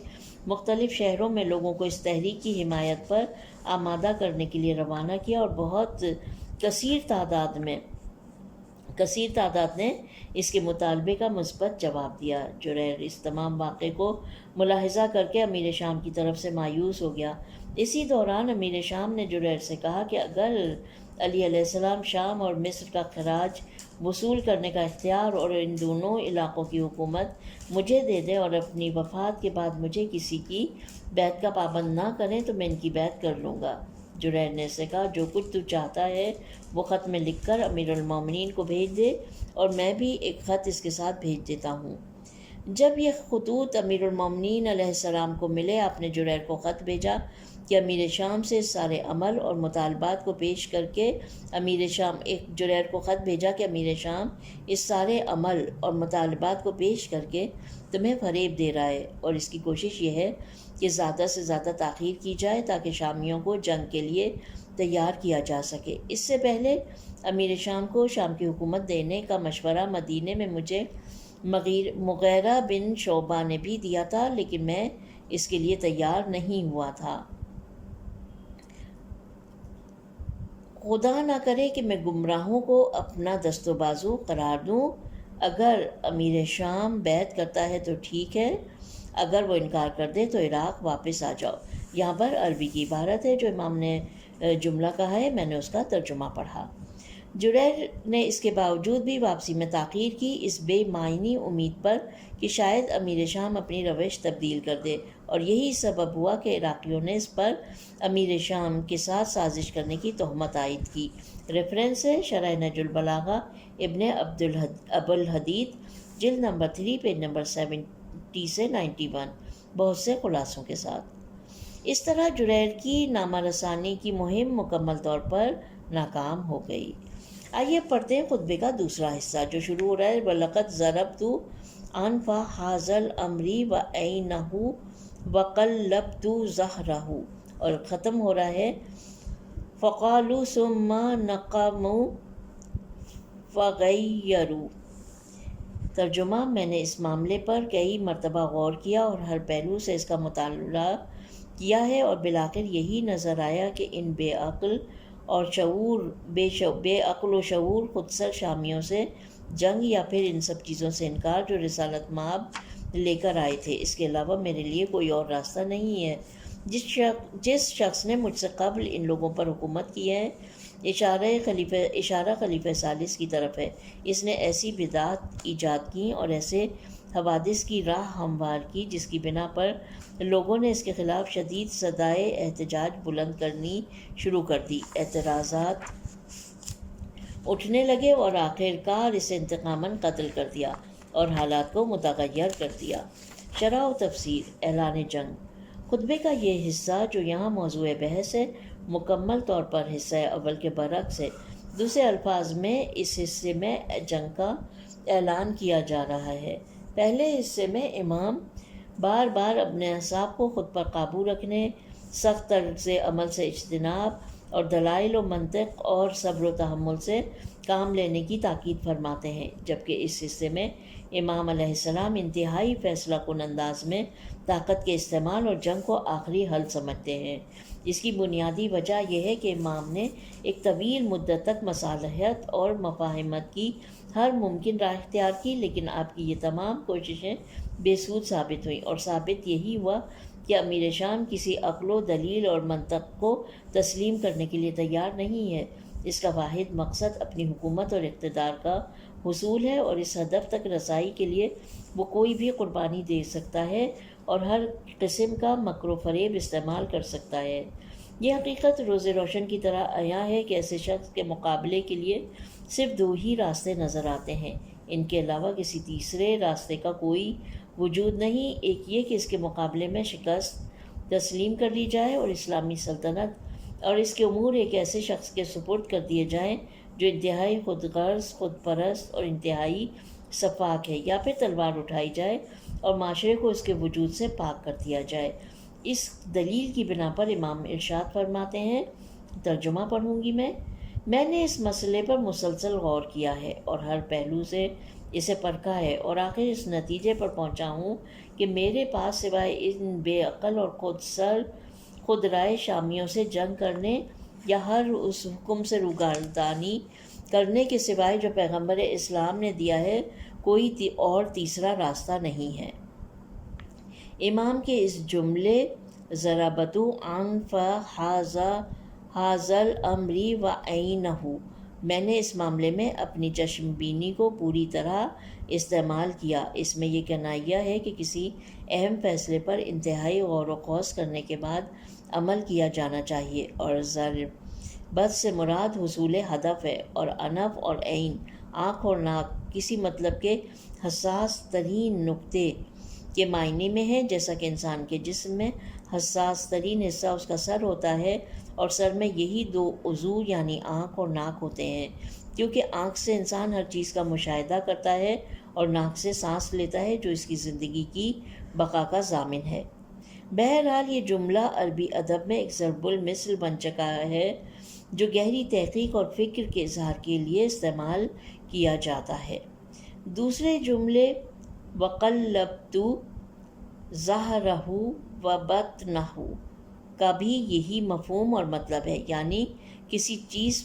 [SPEAKER 3] مختلف شہروں میں لوگوں کو اس تحریک کی حمایت پر آمادہ کرنے کے لیے روانہ کیا، اور بہت کثیر تعداد نے اس کے مطالبے کا مثبت جواب دیا۔ جریر اس تمام واقعے کو ملاحظہ کر کے امیر شام کی طرف سے مایوس ہو گیا۔ اسی دوران امیر شام نے جریر سے کہا کہ اگر علی علیہ السلام شام اور مصر کا خراج وصول کرنے کا اختیار اور ان دونوں علاقوں کی حکومت مجھے دے دے اور اپنی وفات کے بعد مجھے کسی کی بیعت کا پابند نہ کریں تو میں ان کی بیعت کر لوں گا۔ جریر نے اسے کہا، جو کچھ تو چاہتا ہے وہ خط میں لکھ کر امیر المومنین کو بھیج دے، اور میں بھی ایک خط اس کے ساتھ بھیج دیتا ہوں۔ جب یہ خطوط امیر المومنین علیہ السلام کو ملے، آپ نے جریر کو خط بھیجا کہ امیر شام سے سارے عمل اور مطالبات کو پیش کر کے جریر کو خط بھیجا کہ امیر شام اس سارے عمل اور مطالبات کو پیش کر کے تمہیں فریب دے رہا ہے، اور اس کی کوشش یہ ہے کہ زیادہ سے زیادہ تاخیر کی جائے تاکہ شامیوں کو جنگ کے لیے تیار کیا جا سکے۔ اس سے پہلے امیر شام کو شام کی حکومت دینے کا مشورہ مدینے میں مجھے مغیرہ بن شعبہ نے بھی دیا تھا، لیکن میں اس کے لیے تیار نہیں ہوا تھا۔ خدا نہ کرے کہ میں گمراہوں کو اپنا دست و بازو قرار دوں۔ اگر امیر شام بیعت کرتا ہے تو ٹھیک ہے، اگر وہ انکار کر دے تو عراق واپس آ جاؤ۔ یہاں پر عربی کی عبارت ہے جو امام نے جملہ کہا ہے، میں نے اس کا ترجمہ پڑھا۔ جریر نے اس کے باوجود بھی واپسی میں تاخیر کی، اس بے معنی امید پر کہ شاید امیر شام اپنی روش تبدیل کر دے، اور یہی سبب ہوا کہ عراقیوں نے اس پر امیر شام کے ساتھ سازش کرنے کی تہمت عائد کی۔ ریفرنس ہے شرح نہج البلاغہ ابن ابوالحدید، جلد نمبر 3، پیج نمبر 70 سے 91، بہت سے خلاصوں کے ساتھ۔ اس طرح جریر کی نامہ رسانی کی مہم مکمل طور پر ناکام ہو گئی۔ آئیے پڑھتے ہیں خطبے کا دوسرا حصہ جو شروع ہو رہا ہے وَلَقَدْ ضَرَبْتُ عَنْفَ هَٰذَا الْأَمْرِ وَعَيْنَهُ وَقَلَّبْتُ ظَهْرَهُ، اور ختم ہو رہا ہے فَقَالُوا ثُمَّ نَقَمُوا فَغَيَّرُوا۔ ترجمہ: میں نے اس معاملے پر کئی مرتبہ غور کیا اور ہر پہلو سے اس کا مطالعہ کیا ہے، اور بالآخر یہی نظر آیا کہ ان بے عقل و شعور خودسر شامیوں سے جنگ یا پھر ان سب چیزوں سے انکار جو رسالت مآب لے کر آئے تھے، اس کے علاوہ میرے لیے کوئی اور راستہ نہیں ہے۔ جس شخص نے مجھ سے قبل ان لوگوں پر حکومت کی ہے، اشارہ خلیفہ ثالث کی طرف ہے، اس نے ایسی بدعات ایجاد کی اور ایسے حوادث کی راہ ہموار کی جس کی بنا پر لوگوں نے اس کے خلاف شدید صدائے احتجاج بلند کرنی شروع کر دی، اعتراضات اٹھنے لگے اور آخر کار اسے انتقاماً قتل کر دیا اور حالات کو متغیر کر دیا۔ شرح و تفسیر: اعلان جنگ۔ خطبے کا یہ حصہ جو یہاں موضوع بحث ہے مکمل طور پر حصہ اول کے برعکس ہے۔ دوسرے الفاظ میں اس حصے میں جنگ کا اعلان کیا جا رہا ہے۔ پہلے حصے میں امام بار بار اپنے اعصاب کو خود پر قابو رکھنے، سخت طرز عمل سے اجتناب اور دلائل و منطق اور صبر و تحمل سے کام لینے کی تاکید فرماتے ہیں، جبکہ اس حصے میں امام علیہ السلام انتہائی فیصلہ کن انداز میں طاقت کے استعمال اور جنگ کو آخری حل سمجھتے ہیں۔ اس کی بنیادی وجہ یہ ہے کہ امام نے ایک طویل مدت تک مصالحت اور مفاہمت کی ہر ممکن راہ اختیار کی، لیکن آپ کی یہ تمام کوششیں بے سود ثابت ہوئیں، اور ثابت یہی ہوا کہ امیر شام کسی عقل و دلیل اور منطق کو تسلیم کرنے کے لیے تیار نہیں ہے۔ اس کا واحد مقصد اپنی حکومت اور اقتدار کا حصول ہے، اور اس ہدف تک رسائی کے لیے وہ کوئی بھی قربانی دے سکتا ہے اور ہر قسم کا مکر و فریب استعمال کر سکتا ہے۔ یہ حقیقت روز روشن کی طرح عیاں ہے کہ ایسے شخص کے مقابلے کے لیے صرف دو ہی راستے نظر آتے ہیں، ان کے علاوہ کسی تیسرے راستے کا کوئی وجود نہیں۔ ایک یہ کہ اس کے مقابلے میں شکست تسلیم کر لی جائے اور اسلامی سلطنت اور اس کے امور ایک ایسے شخص کے سپرد کر دیے جائیں جو انتہائی خود غرض، خود پرست اور انتہائی سفاک ہے، یا پھر تلوار اٹھائی جائے اور معاشرے کو اس کے وجود سے پاک کر دیا جائے۔ اس دلیل کی بنا پر امام ارشاد فرماتے ہیں، ترجمہ پڑھوں گی میں نے اس مسئلے پر مسلسل غور کیا ہے اور ہر پہلو سے اسے پرکھا ہے، اور آخر اس نتیجے پر پہنچا ہوں کہ میرے پاس سوائے ان بے عقل اور خود رائے شامیوں سے جنگ کرنے یا ہر اس حکم سے روگردانی کرنے کے سوائے جو پیغمبر اسلام نے دیا ہے کوئی اور تیسرا راستہ نہیں ہے۔ امام کے اس جملے ضربتُ عنف ھذا الامر وعینہ، میں نے اس معاملے میں اپنی چشم بینی کو پوری طرح استعمال کیا، اس میں یہ کنایہ ہے کہ کسی اہم فیصلے پر انتہائی غور و خوض کرنے کے بعد عمل کیا جانا چاہیے، اور ضربت سے مراد حصول ہدف ہے، اور انف اور عین آنکھ اور ناک کسی مطلب کے حساس ترین نقطے کے معنی میں ہے، جیسا کہ انسان کے جسم میں حساس ترین حصہ اس کا سر ہوتا ہے، اور سر میں یہی دو عضو یعنی آنکھ اور ناک ہوتے ہیں، کیونکہ آنکھ سے انسان ہر چیز کا مشاہدہ کرتا ہے اور ناک سے سانس لیتا ہے جو اس کی زندگی کی بقا کا ضامن ہے۔ بہرحال یہ جملہ عربی ادب میں ایک ضرب المثل بن چکا ہے جو گہری تحقیق اور فکر کے اظہار کے لیے استعمال کیا جاتا ہے۔ دوسرے جملے وَقَلَّبْتُ ظَهْرَهُ وَبَطْنَهُ کا بھی یہی مفہوم اور مطلب ہے، یعنی کسی چیز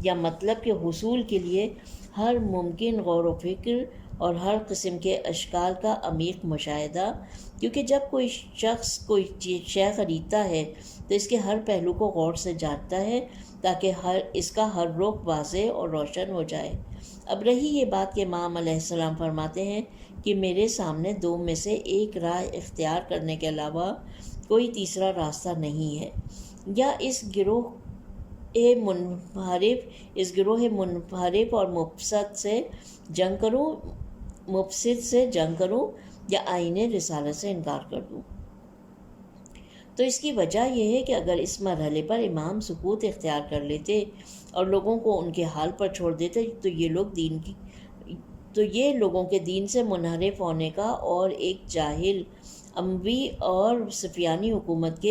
[SPEAKER 3] یا مطلب کے حصول کے لیے ہر ممکن غور و فکر اور ہر قسم کے اشکال کا عمیق مشاہدہ، کیونکہ جب کوئی شخص کوئی شے خریدتا ہے تو اس کے ہر پہلو کو غور سے جانتا ہے تاکہ اس کا ہر رخ واضح اور روشن ہو جائے۔ اب رہی یہ بات کہ امام علیہ السلام فرماتے ہیں کہ میرے سامنے دو میں سے ایک راہ اختیار کرنے کے علاوہ کوئی تیسرا راستہ نہیں ہے، یا اس گروہ منحرف اور مفسد سے جنگ کروں یا آئین رسالت سے انکار کر دوں۔ تو اس کی وجہ یہ ہے کہ اگر اس مرحلے پر امام سکوت اختیار کر لیتے اور لوگوں کو ان کے حال پر چھوڑ دیتے تو یہ لوگوں کے دین سے منحرف ہونے کا اور ایک جاہل، اموی اور سفیانی حکومت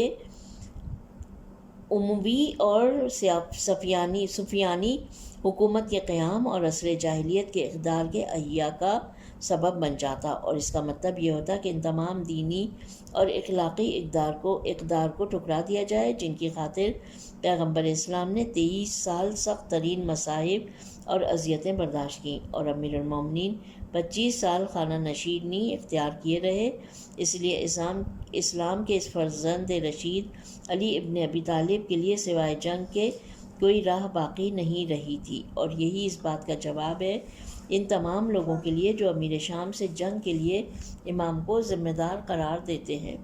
[SPEAKER 3] کے قیام اور عصر جاہلیت کے اقدار کے احیا کا سبب بن جاتا، اور اس کا مطلب یہ ہوتا کہ ان تمام دینی اور اخلاقی اقدار کو ٹھکرا دیا جائے جن کی خاطر پیغمبر اسلام نے 23 سال سخت ترین مصائب اور اذیتیں برداشت کیں، اور امیر المومنین 25 سال خانہ نشینی اختیار کیے رہے۔ اس لیے اسلام کے اس فرزند رشید علی ابن ابی طالب کے لیے سوائے جنگ کے کوئی راہ باقی نہیں رہی تھی، اور یہی اس بات کا جواب ہے ان تمام لوگوں کے لیے جو امیر شام سے جنگ کے لیے امام کو ذمہ دار قرار دیتے ہیں۔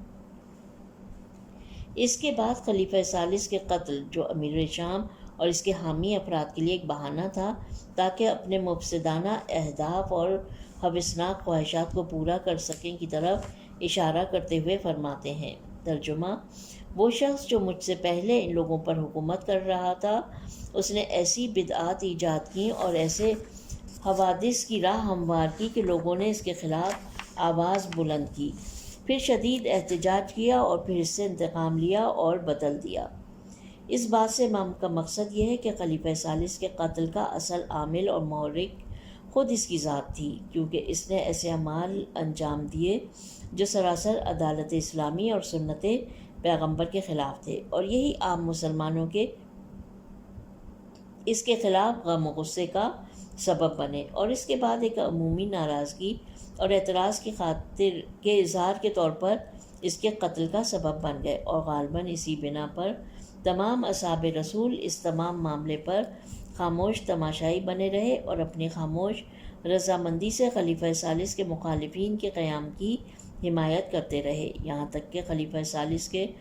[SPEAKER 3] اس کے بعد خلیفہ ثالث کے قتل، جو امیر شام اور اس کے حامی افراد کے لیے ایک بہانہ تھا تاکہ اپنے مفسدانہ اہداف اور ہوسناک خواہشات کو پورا کر سکیں کی طرف اشارہ کرتے ہوئے فرماتے ہیں۔ ترجمہ: وہ شخص جو مجھ سے پہلے ان لوگوں پر حکومت کر رہا تھا، اس نے ایسی بدعات ایجاد کیں اور ایسے حوادث کی راہ ہموار کی کہ لوگوں نے اس کے خلاف آواز بلند کی، پھر شدید احتجاج کیا اور پھر اس سے انتقام لیا اور بدل دیا۔ اس بات سے امام کا مقصد یہ ہے کہ خلیفہ ثالث کے قتل کا اصل عامل اور محرک خود اس کی ذات تھی، کیونکہ اس نے ایسے اعمال انجام دیے جو سراسر عدالت اسلامی اور سنت پیغمبر کے خلاف تھے، اور یہی عام مسلمانوں کے اس کے خلاف غم و غصے کا سبب بنے، اور اس کے بعد ایک عمومی ناراضگی اور اعتراض کی خاطر کے اظہار کے طور پر اس کے قتل کا سبب بن گئے، اور غالباً اسی بنا پر تمام اصحاب رسول اس تمام معاملے پر خاموش تماشائی بنے رہے اور اپنی خاموش رضامندی سے خلیفہ ثالث کے مخالفین کے قیام کی حمایت کرتے رہے، یہاں تک کہ خلیفہ ثالث کے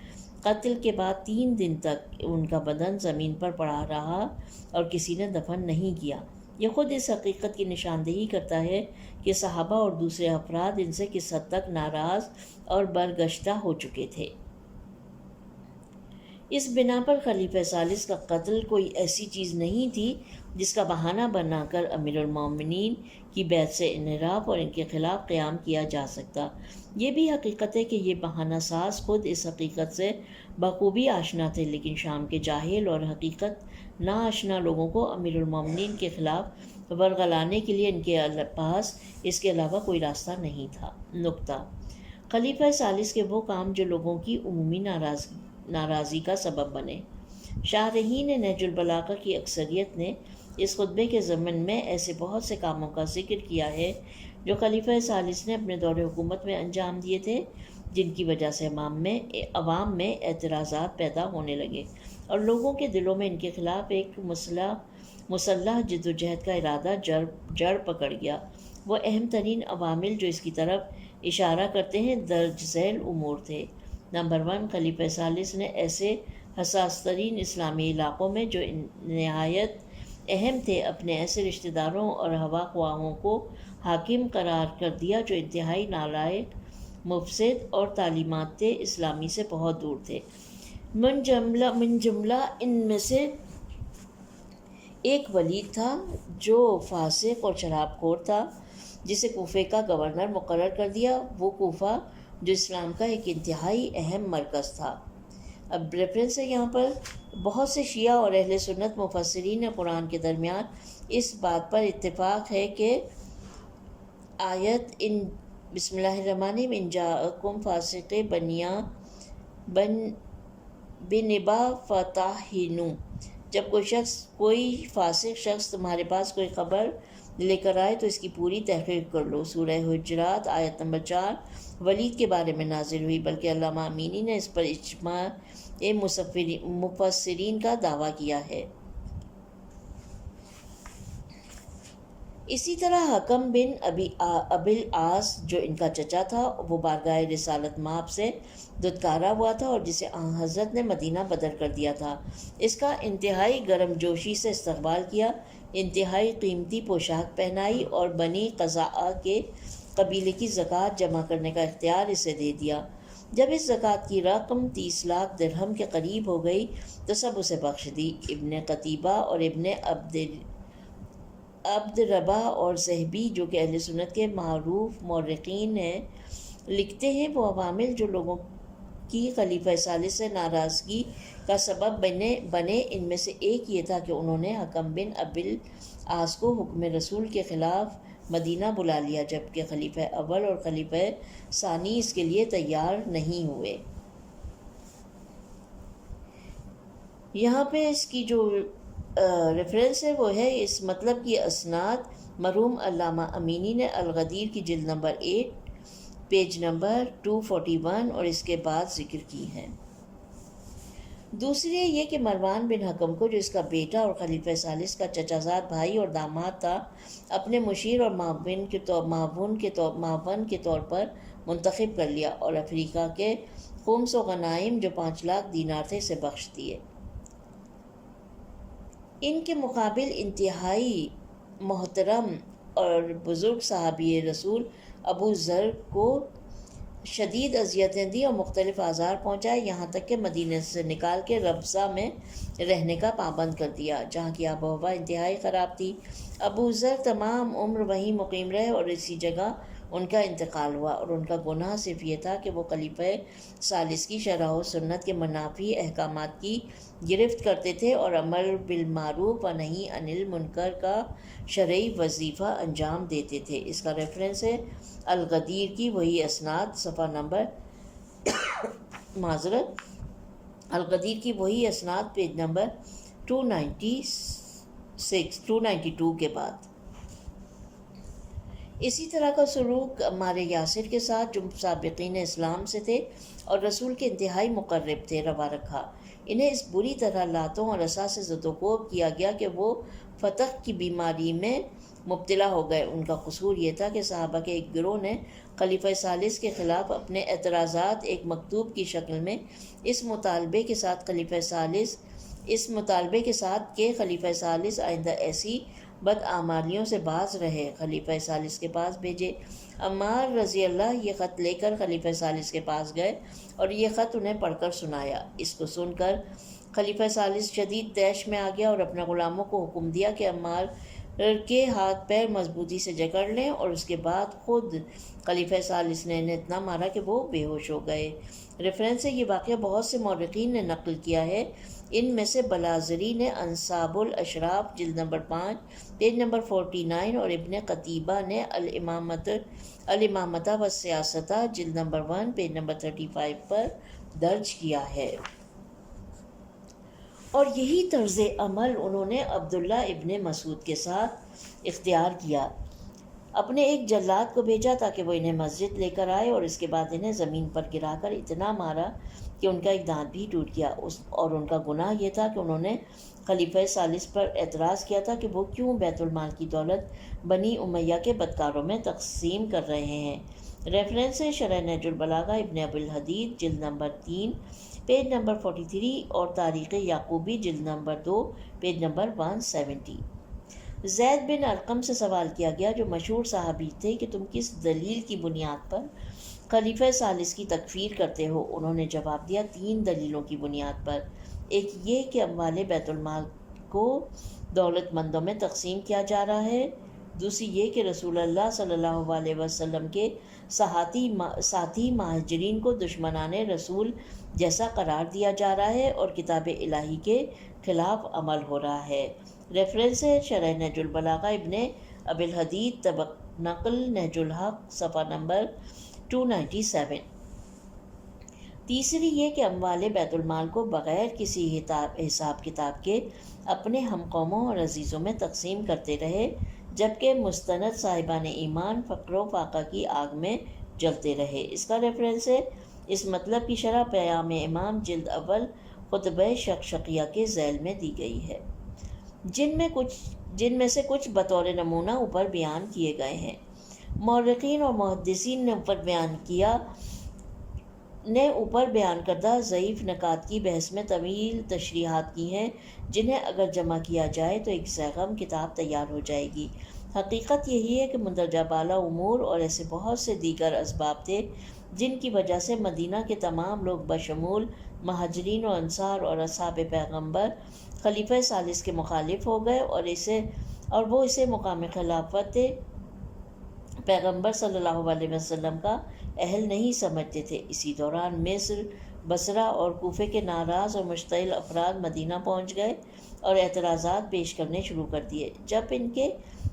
[SPEAKER 3] قتل کے بعد 3 دن تک ان کا بدن زمین پر پڑا رہا اور کسی نے دفن نہیں کیا۔ یہ خود اس حقیقت کی نشاندہی کرتا ہے کہ صحابہ اور دوسرے افراد ان سے کس حد تک ناراض اور برگشتہ ہو چکے تھے۔ اس بنا پر خلیفہ ثالث کا قتل کوئی ایسی چیز نہیں تھی جس کا بہانہ بنا کر امیر المومنین کی بیعت سے انحراف اور ان کے خلاف قیام کیا جا سکتا۔ یہ بھی حقیقت ہے کہ یہ بہانہ ساز خود اس حقیقت سے بخوبی آشنا تھے، لیکن شام کے جاہل اور حقیقت ناآشنا لوگوں کو امیر المومنین کے خلاف ورغلانے کے لیے ان کے پاس اس کے علاوہ کوئی راستہ نہیں تھا۔ نکتہ: خلیفہ ثالث کے وہ کام جو لوگوں کی عمومی ناراضی کا سبب بنے۔ شارحین نہج البلاغہ کی اکثریت نے اس خطبے کے ضمن میں ایسے بہت سے کاموں کا ذکر کیا ہے جو خلیفہ ثالث نے اپنے دور حکومت میں انجام دیے تھے، جن کی وجہ سے عوام میں اعتراضات پیدا ہونے لگے اور لوگوں کے دلوں میں ان کے خلاف ایک مسلح جدوجہد کا ارادہ جڑ پکڑ گیا۔ وہ اہم ترین عوامل جو اس کی طرف اشارہ کرتے ہیں درج ذیل امور تھے۔ نمبر 1، خلیفہ ثالث نے ایسے حساس ترین اسلامی علاقوں میں جو نہایت اہم تھے اپنے ایسے رشتہ داروں اور ہوا خواہوں کو حاکم قرار کر دیا جو انتہائی نالائق، مفسد اور تعلیمات اسلامی سے بہت دور تھے۔ من جملہ ان میں سے ایک ولید تھا جو فاسق اور شراب خور تھا، جسے کوفے کا گورنر مقرر کر دیا۔ وہ کوفہ جو اسلام کا ایک انتہائی اہم مرکز تھا۔ اب ریفرنس ہے یہاں پر بہت سے شیعہ اور اہل سنت مفسرین قرآن کے درمیان اس بات پر اتفاق ہے کہ آیت بسم اللہ الرحمن الرحیم ان جاءکم فاسق بنبا فتحینوا، جب کوئی فاسق شخص تمہارے پاس کوئی خبر لے کر آئے تو اس کی پوری تحقیق کر لو۔ سورہ حجرات آیت نمبر 4 ولید کے بارے میں نازل ہوئی، بلکہ علامہ امینی نے اس پر اجماع مفسرین کا دعویٰ کیا ہے۔ اسی طرح حکم بن ابی العاص جو ان کا چچا تھا، وہ بارگاہ رسالت مآب سے دھتکارا ہوا تھا اور جسے آن حضرت نے مدینہ بدر کر دیا تھا۔ اس کا انتہائی گرم جوشی سے استقبال کیا، انتہائی قیمتی پوشاک پہنائی اور بنی قزاعہ کے قبیلے کی زکوٰۃ جمع کرنے کا اختیار اسے دے دیا۔ جب اس زکوٰۃ کی رقم 30 لاکھ درہم کے قریب ہو گئی تو سب اسے بخش دی۔ ابن قتیبہ اور ابن عبد ربہ اور زہبی جو کہ اہل سنت کے معروف مورخین ہیں لکھتے ہیں، وہ عوامل جو لوگوں کی خلیفہ ثالث سے ناراضگی کا سبب بنے ان میں سے ایک یہ تھا کہ انہوں نے حکم بن ابی العاص کو حکم رسول کے خلاف مدینہ بلا لیا، جبکہ خلیفہ اول اور خلیفہ ثانی اس کے لیے تیار نہیں ہوئے۔ یہاں پہ اس کی جو ریفرنس ہے وہ ہے اس مطلب کی اسناد مرحوم علامہ امینی نے الغدیر کی جلد نمبر 8 پیج نمبر 241 اور اس کے بعد ذکر کی ہیں۔ دوسری یہ کہ مروان بن حکم کو جو اس کا بیٹا اور خلیفہ ثالث کا چچا زاد بھائی اور داماد تھا، اپنے مشیر اور معاون کے طور پر منتخب کر لیا اور افریقہ کے خمس و غنائم جو 5 لاکھ دینار تھے اسے بخش دیے۔ ان کے مقابل انتہائی محترم اور بزرگ صحابی رسول ابو ذر کو شدید اذیتیں دی اور مختلف آزار پہنچائے، یہاں تک کہ مدینہ سے نکال کے ربضہ میں رہنے کا پابند کر دیا، جہاں کی آب و ہوا انتہائی خراب تھی۔ ابو ذر تمام عمر وہیں مقیم رہے اور اسی جگہ ان کا انتقال ہوا، اور ان کا گناہ صرف یہ تھا کہ وہ خلیفہ ثالث کی شرع و سنت کے منافی احکامات کی گرفت کرتے تھے اور امر بالمعروف و نہی عن المنکر کا شرعی وظیفہ انجام دیتے تھے۔ اس کا ریفرنس ہے الغدیر کی وہی اسناد صفحہ نمبر الغدیر کی وہی اسناد پیج نمبر 292 کے بعد۔ اسی طرح کا سلوک عمار یاسر کے ساتھ جو سابقین اسلام سے تھے اور رسول کے انتہائی مقرب تھے روا رکھا۔ انہیں اس بری طرح لاتوں اور عصا سے زدوکوب کیا گیا کہ وہ فتق کی بیماری میں مبتلا ہو گئے۔ ان کا قصور یہ تھا کہ صحابہ کے ایک گروہ نے خلیفہ ثالث کے خلاف اپنے اعتراضات ایک مکتوب کی شکل میں اس مطالبے کے ساتھ کہ خلیفہ ثالث آئندہ ایسی بدعمالیوں سے باز رہے خلیفہ ثالث کے پاس بھیجے۔ عمار رضی اللہ یہ خط لے کر خلیفہ ثالث کے پاس گئے اور یہ خط انہیں پڑھ کر سنایا۔ اس کو سن کر خلیفہ ثالث شدید طیش میں آ گیا اور اپنے غلاموں کو حکم دیا کہ عمار کے ہاتھ پیر مضبوطی سے جکڑ لیں، اور اس کے بعد خود خلیفہ ثالث نے انہیں اتنا مارا کہ وہ بے ہوش ہو گئے۔ ریفرنس سے یہ واقعہ بہت سے مورخین نے نقل کیا ہے، ان میں سے بلازری نے انصاب الاشراف جلد نمبر 5 پیج نمبر 49 اور ابن قتیبہ نے الامامۃ والسیاست جلد نمبر 1 پیج نمبر 35 پر درج کیا ہے۔ اور یہی طرز عمل انہوں نے عبداللہ ابن مسعود کے ساتھ اختیار کیا۔ اپنے ایک جلاد کو بھیجا تاکہ وہ انہیں مسجد لے کر آئے، اور اس کے بعد انہیں زمین پر گرا کر اتنا مارا کہ ان کا ایک دانت بھی ٹوٹ گیا۔ اور ان کا گناہ یہ تھا کہ انہوں نے خلیفہ ثالث پر اعتراض کیا تھا کہ وہ کیوں بیت المال کی دولت بنی امیہ کے بدکاروں میں تقسیم کر رہے ہیں۔ ریفرنس ہے شرح نہج البلاغہ ابن ابی الحدید جلد نمبر 3 پیج نمبر 43 اور تاریخ یعقوبی جلد نمبر 2 پیج نمبر 170۔ زید بن ارقم سے سوال کیا گیا جو مشہور صحابی تھے کہ تم کس دلیل کی بنیاد پر خلیفہ ثالث کی تکفیر کرتے ہو؟ انہوں نے جواب دیا 3 دلیلوں کی بنیاد پر۔ ایک یہ کہ اموال بیت المال کو دولت مندوں میں تقسیم کیا جا رہا ہے، دوسری یہ کہ رسول اللہ صلی اللہ علیہ وسلم کے ساتھی مہاجرین کو دشمنان رسول جیسا قرار دیا جا رہا ہے اور کتاب الہی کے خلاف عمل ہو رہا ہے۔ ریفرنس ہے شرح نہج البلاغہ ابن ابی الحدید طبق نقل نہج الحق صفحہ نمبر 297۔ تیسری یہ کہ اموال بیت المال کو بغیر کسی حساب کتاب کے اپنے ہم قوموں اور عزیزوں میں تقسیم کرتے رہے، جبکہ مستند صاحبان ایمان فقر و فاقہ کی آگ میں جلتے رہے۔ اس کا ریفرنس ہے اس مطلب کی شرح پیام امام جلد اول خطبہ شقشقیہ کے ذیل میں دی گئی ہے، جن میں سے کچھ بطور نمونہ اوپر بیان کیے گئے ہیں۔ مورخین اور محدثین نے اوپر بیان کردہ ضعیف نکات کی بحث میں طویل تشریحات کی ہیں، جنہیں اگر جمع کیا جائے تو ایک سیغم کتاب تیار ہو جائے گی۔ حقیقت یہی ہے کہ مندرجہ بالا امور اور ایسے بہت سے دیگر اسباب تھے جن کی وجہ سے مدینہ کے تمام لوگ بشمول مہاجرین و انصار اور اصحاب پیغمبر خلیفہ ثالث کے مخالف ہو گئے اور وہ اسے مقام خلافت پیغمبر صلی اللہ علیہ وسلم کا اہل نہیں سمجھتے تھے۔ اسی دوران مصر، بصرہ اور کوفے کے ناراض اور مشتعل افراد مدینہ پہنچ گئے اور اعتراضات پیش کرنے شروع کر دیے۔ جب ان کے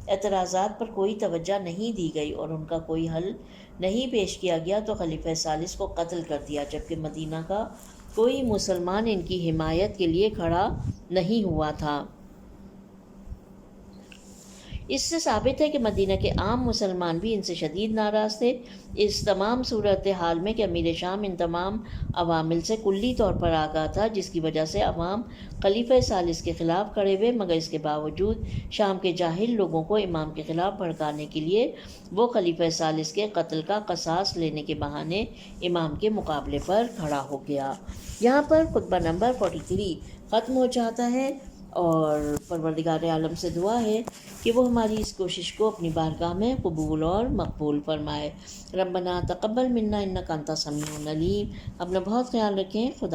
[SPEAKER 3] اعتراضات پر کوئی توجہ نہیں دی گئی اور ان کا کوئی حل نہیں پیش کیا گیا تو خلیفہ ثالث کو قتل کر دیا، جبکہ مدینہ کا کوئی مسلمان ان کی حمایت کے لیے کھڑا نہیں ہوا تھا۔ اس سے ثابت ہے کہ مدینہ کے عام مسلمان بھی ان سے شدید ناراض تھے۔ اس تمام صورتحال میں کہ امیر شام ان تمام عوامل سے کلی طور پر آگاہ تھا، جس کی وجہ سے عوام خلیفہ ثالث کے خلاف کھڑے ہوئے، مگر اس کے باوجود شام کے جاہل لوگوں کو امام کے خلاف بھڑکانے کے لیے وہ خلیفہ ثالث کے قتل کا قصاص لینے کے بہانے امام کے مقابلے پر کھڑا ہو گیا۔ یہاں پر خطبہ نمبر 43 ختم ہو جاتا ہے، اور پروردگار عالم سے دعا ہے کہ وہ ہماری اس کوشش کو اپنی بارگاہ میں قبول اور مقبول فرمائے۔ ربنا تقبل منا انک انت السمیع العلیم۔ اپنا بہت خیال رکھیں۔ خدا